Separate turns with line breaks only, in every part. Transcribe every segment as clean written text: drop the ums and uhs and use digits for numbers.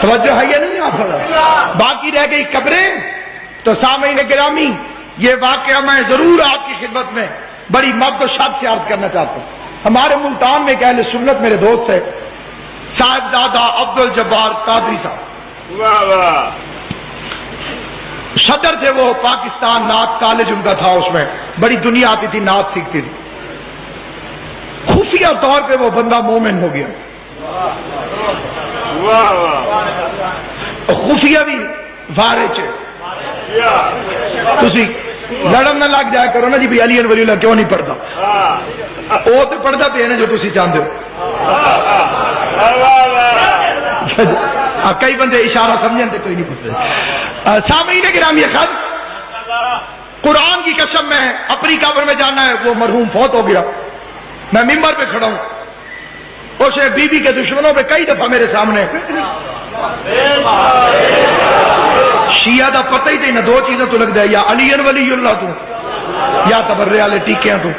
توجہ ہے یا نہیں آپ کو؟ باقی رہ گئی قبریں. تو سامعین گرامی یہ واقعہ میں ضرور آپ کی خدمت میں بڑی محبت و شاد سے عرض کرنا چاہتا ہوں. ہمارے ملتان میں ایک اہل سنت میرے دوست ہے صاحبزادہ عبد الجبار قادری صاحب، صدر تھے وہ پاکستان نعت کالج ان کا تھا، اس میں بڑی دنیا آتی تھی نعت سیکھتی تھی. خفیہ طور پہ وہ بندہ مومن ہو گیا، خفیہ بھی وارچ ہے. تسی لڑن نہ لگ جایا کرو نا جی بھی علی ولی اللہ کیوں نہیں پڑھتا، وہ تو پڑھتا پہ نا جو تسی چاہتے ہو. کئی بندے اشارہ سمجھیں تو کوئی نہیں پوچھتے. سامعین گرامی خط قرآن کی قسم میں اپنی قبر میں جانا ہے. وہ مرحوم فوت ہو گیا، میں ممبر پہ کھڑا ہوں، اسے بی بی کے دشمنوں پہ کئی دفعہ میرے سامنے شیعہ دا پتہ ہی تھی نا، دو چیزیں تو لگ دے، یا علی ولی اللہ تو یا تبرے والے ٹیکیاں تو.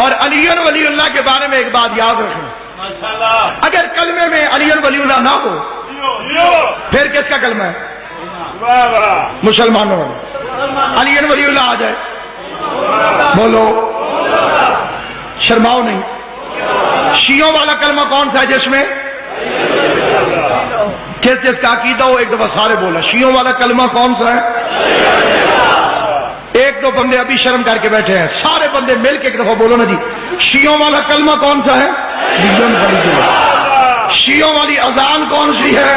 اور علی ولی اللہ کے بارے میں ایک بات یاد رکھنا، اگر کلمے میں علی ولی اللہ نہ ہو پھر کس کا کلمہ ہے؟ مسلمانوں میں علی ولی اللہ آ جائے بولو، شرماؤ نہیں. شیعوں والا کلمہ کون سا ہے جس میں جس کا عقیدہ ہو؟ ایک دفعہ سارے بولا شیعوں والا کلمہ کون سا ہے؟ ایک دو بندے ابھی شرم کر کے بیٹھے ہیں، سارے بندے مل کے ایک دفعہ بولو نا جی، شیعوں والا کلمہ کون سا ہے؟ شیعوں والی اذان کون سی ہے؟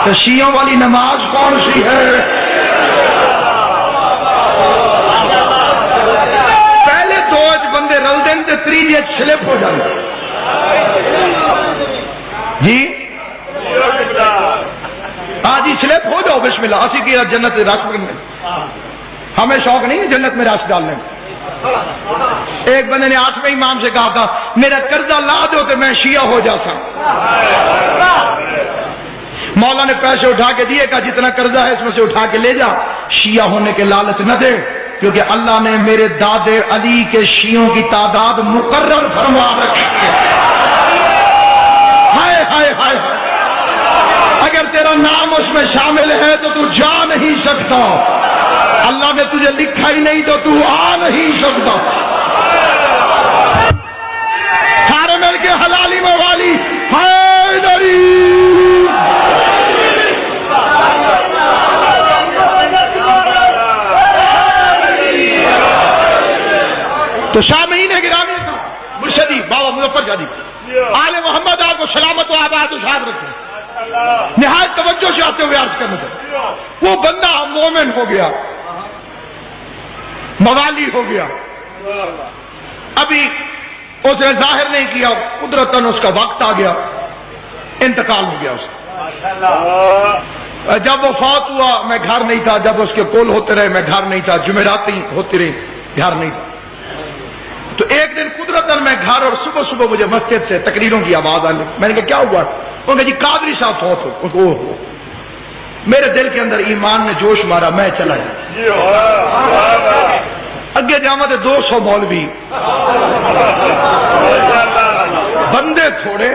تو شیعوں والی نماز کون سی ہے؟ پہلے دو بندے رل دیں تو تیجے سلپ ہو جائیں جی. ہاں جی سلپ ہو جاؤ، بسم اللہ. اسی کی جنت رش کرنے، ہمیں شوق نہیں ہے جنت میں رش ڈالنے. ایک بندے نے 8ویں امام سے کہا تھا میرا قرضہ لا دو تو میں شیعہ ہو جا سکتا. مولا نے پیسے اٹھا کے دیے، کہا جتنا قرضہ ہے اس میں سے اٹھا کے لے جا، شیعہ ہونے کے لالچ نہ دے، کیونکہ اللہ نے میرے دادے علی کے شیعوں کی تعداد مقرر فرما رکھی ہے. ہائے ہائے ہائے، اگر تیرا نام اس میں شامل ہے تو تو جا نہیں سکتا. اللہ نے تجھے لکھا ہی نہیں تو تو آ نہیں سکتا. سارے مل کے حلالی موالی حیدری. تو سامعین گرامی کا مرشدی بابا مظفر شادی آل محمد آپ کو سلامت و آباد و شاد رکھیں. نہایت توجہ سے آتے ہوئے عرض کرنا چاہتے ہیں، وہ بندہ مومن ہو گیا، موالی ہو گیا، ابھی اس نے ظاہر نہیں کیا، قدرتاً اس کا وقت آ گیا، انتقال ہو گیا اس کا. جب وہ فوت ہوا میں گھر نہیں تھا، جب اس کے کول ہوتے رہے میں گھر نہیں تھا، جمعراتی ہوتی رہی گھر نہیں تھا. تو ایک دن قدرتاً میں گھر، اور صبح صبح مجھے مسجد سے تقریروں کی آواز آنے. میں نے کہا کیا ہوا؟ انہوں نے کہا جی قادری صاحب فوت ہو. میرے دل کے اندر ایمان نے جوش مارا، میں چلا جا اگے جاما تو 200 مولوی، بندے تھوڑے،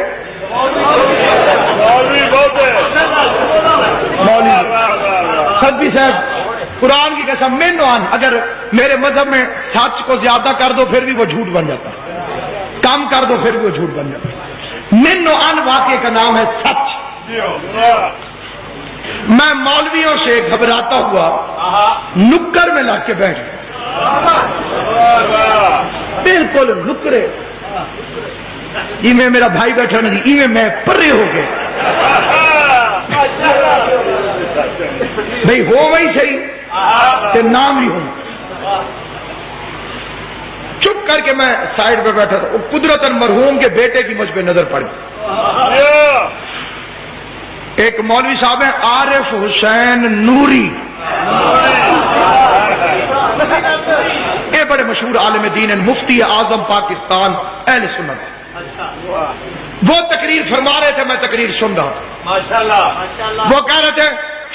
مولوی سدی صاحب قرآن کی قسم من وان، اگر میرے مذہب میں سچ کو زیادہ کر دو پھر بھی وہ جھوٹ بن جاتا ہے، کم کر دو پھر بھی وہ جھوٹ بن جاتا ہے. من وان واقعے کا نام ہے سچ. میں مولویوں سے گھبراتا ہوا نکر میں لگ کے بیٹھ گیا، بالکل نکرے. میں میرا بھائی بیٹھا نہیں، میں پرے ہو گئے بھئی ہو وہی صحیح کہ نام ہی ہوں. چپ کر کے میں سائیڈ پہ بیٹھا تھا. قدرتاً مرحوم کے بیٹے کی مجھ پہ نظر پڑی. ایک مولوی صاحب ہیں عارف حسین نوری، یہ بڑے مشہور عالم دین ہیں، مفتی اعظم پاکستان اہل سنت. وہ تقریر فرما رہے تھے، میں تقریر سن رہا تھا. وہ کہہ رہے تھے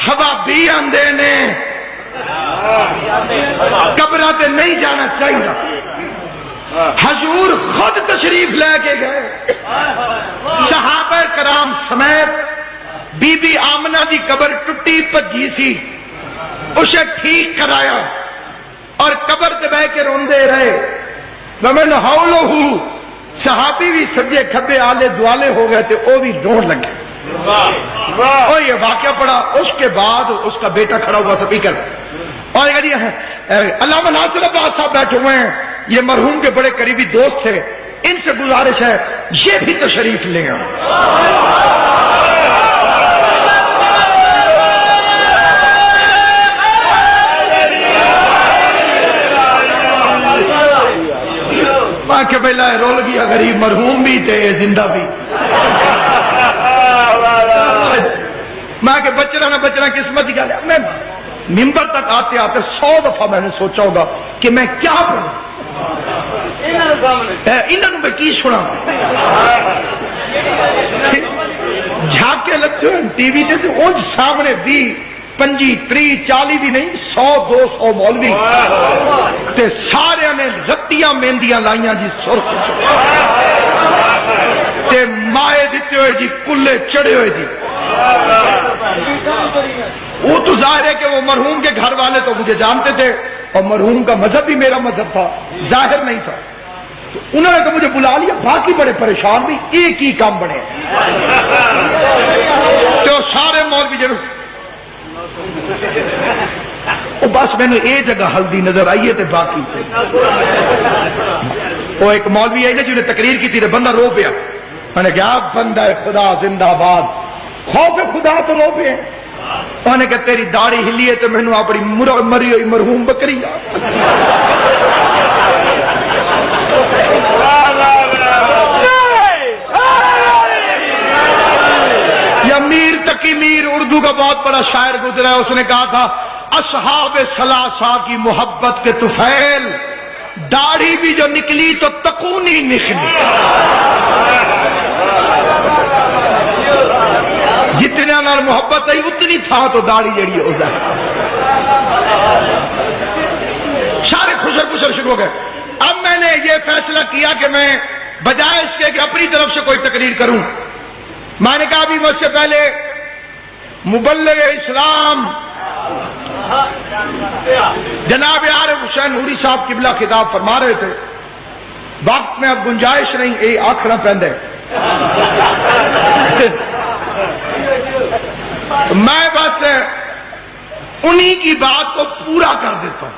ہوا بھی آندے نے قبراں تے نہیں جانا چاہیے. حضور خود تشریف لے کے گئے صحابہ کرام سمیت. بی بی آمنہ دی قبر ٹوٹی پجی سی, اسے ٹھیک کرایا اور قبر تے بہ کے روندے رہے. ومن حولہ, صحابی بھی سجے کھبے آلے دوالے ہو گئے تھے, وہ بھی رون لگے. اور یہ واقعہ پڑا. اس کے بعد اس کا بیٹا کھڑا ہوا سپیکر اور علامہ ناصر عباس صاحب بیٹھے ہوئے ہیں, یہ مرحوم کے بڑے قریبی دوست تھے, ان سے گزارش ہے یہ بھی تشریف لیں. ماں کے پہلا رول گیا غریب, مرحوم بھی تھے زندہ بھی. ماں کے بچنا نہ بچنا قسمت کی. میں ممبر تک آتے آتے 100 دفعہ میں نے سوچا ہوگا کہ میں کیا پڑھوں, انہوں میں کی سنا. جھاکے لگتے ہیں ٹی وی تے اونج سامنے بھی 25 30 40 بھی نہیں 100 200 مولوی تے سارے نے رتیاں مہندیاں لائیاں جی, سرخ تے مائے دیتے ہوئے جی, کلے چڑھے ہوئے جی. وہ تو ظاہر ہے کہ وہ مرحوم کے گھر والے تو مجھے جانتے تھے اور مرحوم کا مذہب بھی میرا مذہب تھا, ظاہر نہیں تھا. تو انہوں نے تو مجھے بلا لیا, باقی بڑے پریشان بھی, ایک ہی کام بڑے تو سارے مولوی جنوں بس میں نے ایک جگہ ہلدی نظر آئیے تے باقی وہ ایک مولوی آئی نا جنہیں تقریر کی تھی, بندہ رو پیا. میں نے کہا بندہ خدا زندہ باد, خوف خدا تو رو پیا. انہوں نے کہا تیری داڑھی ہلی ہے تو میں نے اپنی مری ہوئی مرحوم بکری یا میر تقی میر اردو کا بہت بڑا شاعر گزرا ہے, اس نے کہا تھا اصحاب ثلاثہ کی محبت کے طفیل, داڑھی بھی جو نکلی تو تکونی نکلی. جتنے نال محبت ہے اتنی تھا تو داڑھی جڑی ہو جائے. سارے خوشر خوشر شروع ہو گئے. اب میں نے یہ فیصلہ کیا کہ میں بجائے اس کے کہ اپنی طرف سے کوئی تقریر کروں, میں نے کہا ابھی مجھ سے پہلے مبلغ اسلام جناب عارف حسین نوری صاحب قبلہ خطاب فرما رہے تھے. وقت میں اب گنجائش نہیں, اے آنکھ نہ پہندے. میں بس انہی کی بات کو پورا کر دیتا ہوں.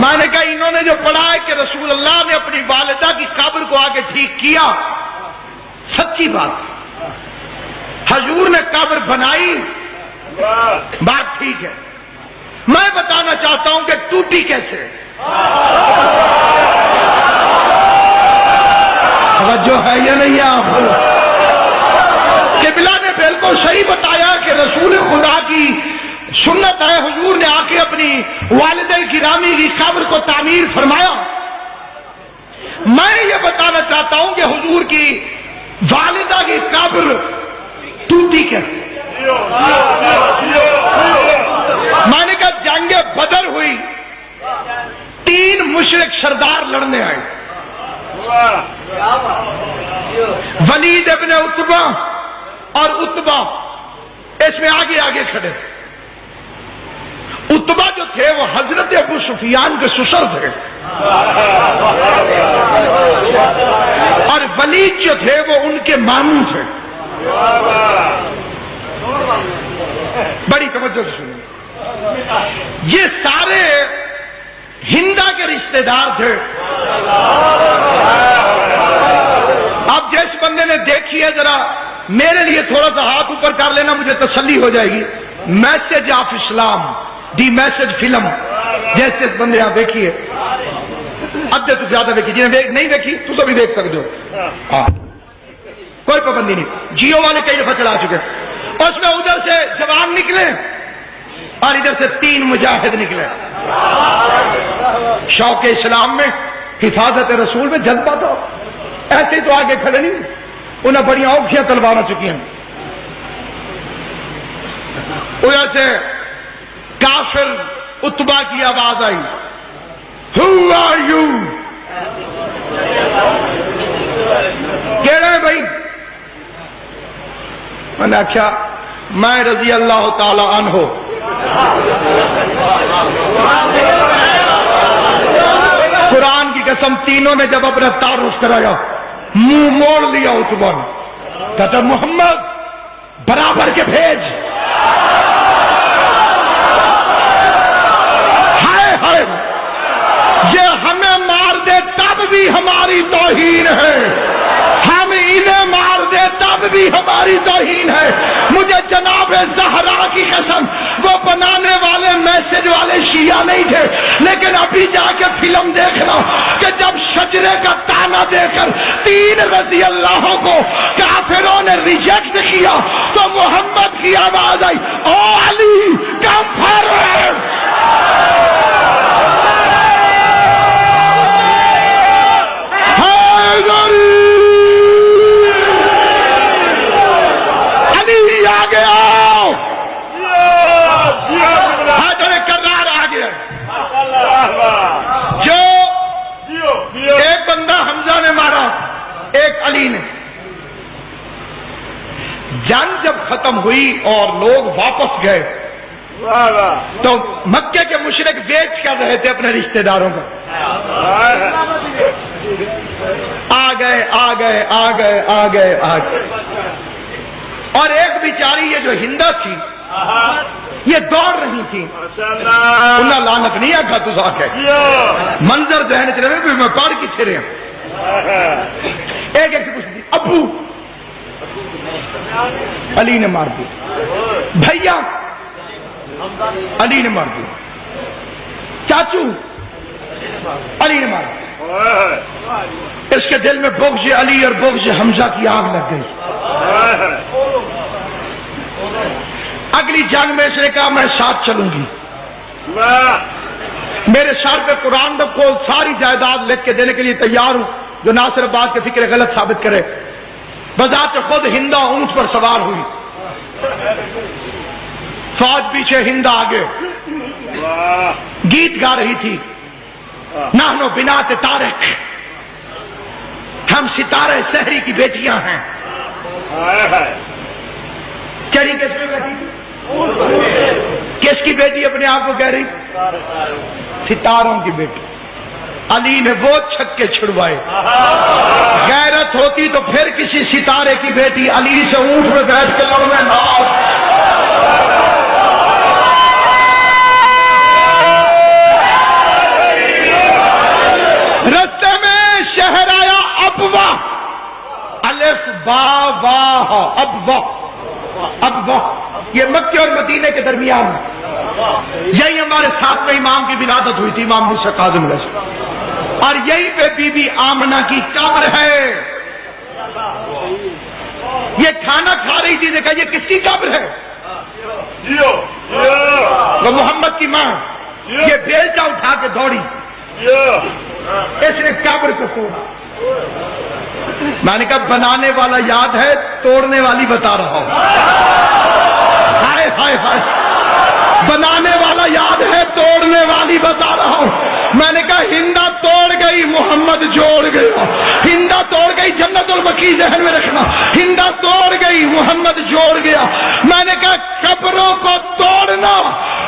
میں نے کہا انہوں نے جو پڑھا ہے کہ رسول اللہ نے اپنی والدہ کی قبر کو آگے ٹھیک کیا, سچی بات. حضور نے قبر بنائی, بات ٹھیک ہے. میں بتانا چاہتا ہوں کہ ٹوٹی کیسے. توجہ ہے یا نہیں آپ؟ قبلہ نے بالکل صحیح بتایا کہ رسول خدا کی سنت ہے, حضور نے آ کے اپنی والدہ گرامی کی قبر کو تعمیر فرمایا. میں یہ بتانا چاہتا ہوں کہ حضور کی والدہ کی قبر ٹوٹی کیسے. میں نے کہا جنگ بدر ہوئی, 3 مشرک سردار لڑنے آئے. ولید ابن عتبہ اور عتبہ اس میں آگے آگے کھڑے تھے. عتبہ جو تھے وہ حضرت ابو سفیان کے سسر تھے اور ولید جو تھے وہ ان کے ماموں تھے. بڑی توجہ سے سنیں, یہ سارے ہندا کے رشتہ دار تھے. اب جس بندے نے دیکھی ہے ذرا میرے لیے تھوڑا سا ہاتھ اوپر کر لینا, مجھے تسلی ہو جائے گی. Message of Islam, the message film, جیسے اس بندے آپ دیکھیے, ادھے تو زیادہ دیکھی, جنہیں نہیں دیکھی تو سبھی دیکھ سکتے ہو, کوئی پابندی نہیں. جیو والے کئی دفعہ چلا چکے. اس میں ادھر سے جوان نکلے اور ادھر سے 3 مجاہد نکلے. شوق اسلام میں, حفاظت رسول میں جذبہ تھا. ایسے تو آگے کھڑے نہیں, انہیں بڑی اوکھیاں تلوار چکی ہیں. ادھر سے کافر اتبا کی آواز آئی, Who are you? کہڑے بھائی؟ میں نے کہا میں رضی اللہ تعالی عنہ. قرآن کی قسم تینوں نے جب اپنا تعارف کرایا منہ موڑ لیا اتبا نے. کہتا محمد برابر کے بھیج. ہائے ہائے, یہ ہمیں مار دے تب بھی ہماری توہین ہے, ہم انہیں مار دے تب بھی ہماری توہین ہے. مجھے جناب زہرا کی قسم وہ بنانے والے میسج والے شیعہ نہیں تھے, لیکن ابھی جا کے فلم دیکھنا کہ جب شجرے کا تانا دے کر 3 رضی اللہ کو کافروں نے ریجیکٹ کیا تو محمد کی آواز آئی, او علی کم فارورڈ. علی آ گیا, حیدر کرار آ گیا. جو ایک بندہ حمزہ نے مارا, ایک علی نے. جنگ جب ختم ہوئی اور لوگ واپس گئے تو مکے کے مشرک ویٹ کر رہے تھے اپنے رشتہ داروں کا. آ گئے آ گئے آ گئے آ گئے آ گئے. اور ایک بیچاری یہ جو ہندا تھی یہ دوڑ رہی تھی, انہاں لعنت نہیں آکھا تو ساکھے منظر ذہن چلے میں میں پار کی تھے رہے ہیں. ایک ایک سے پوچھ دی ابو, علی نے مار دی. بھیا, علی نے مار دی. چاچو, علی نے مار دی. اس کے دل میں بغض علی اور بغض حمزہ کی آگ لگ گئی. اگلی جنگ میں اس نے کہا میں ساتھ چلوں گی, میرے سر پہ قرآن کو ساری جائیداد لکھ کے دینے کے لیے تیار ہوں جو ناصر عباس کے فکر غلط ثابت کرے. بذات خود ہندا اونٹ پر سوار ہوئی, فوج پیچھے, ہندا آگے, گیت گا رہی تھی. نحنو بنات طارق, ہم ستارے سحری کی بیٹیاں ہیں. چری کس کی بیٹی تھی؟ کس کی بیٹی اپنے آپ کو کہہ رہی تھی؟ ستاروں کی بیٹی. علی نے وہ چھکے چھڑوائے. غیرت ہوتی تو پھر کسی ستارے کی بیٹی علی سے اونٹ میں بیٹھ کے لڑنے نہ. رستے میں شہر آیا ابوا, الف با واہ, ابوا ابوا. یہ مکے اور مدینے کے درمیان ہے. یہی ہمارے ساتھ میں امام کی ولادت ہوئی تھی, امام موسیٰ کاظم علیہ السلام, اور یہی پہ بی بی آمنہ کی قبر ہے. یہ کھانا کھا رہی تھی, دیکھا یہ کس کی قبر ہے؟ وہ محمد کی ماں. یہ بیلچا اٹھا کے دوڑی, اس نے قبر کو توڑا. میں نے کہا بنانے والا یاد ہے, توڑنے والی بتا رہا ہوں. ہائے ہائے ہائے, بنانے والا یاد ہے, توڑنے والی بتا رہا ہوں. میں نے کہا ہندا توڑ گئی, محمد جوڑ گیا. ہندا توڑ گئی, جنت البقیع ذہن میں رکھنا. ہندا توڑ گئی, محمد جوڑ گیا. میں نے کہا قبروں کو توڑنا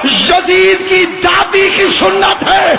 یزید کی دادی کی سنت ہے,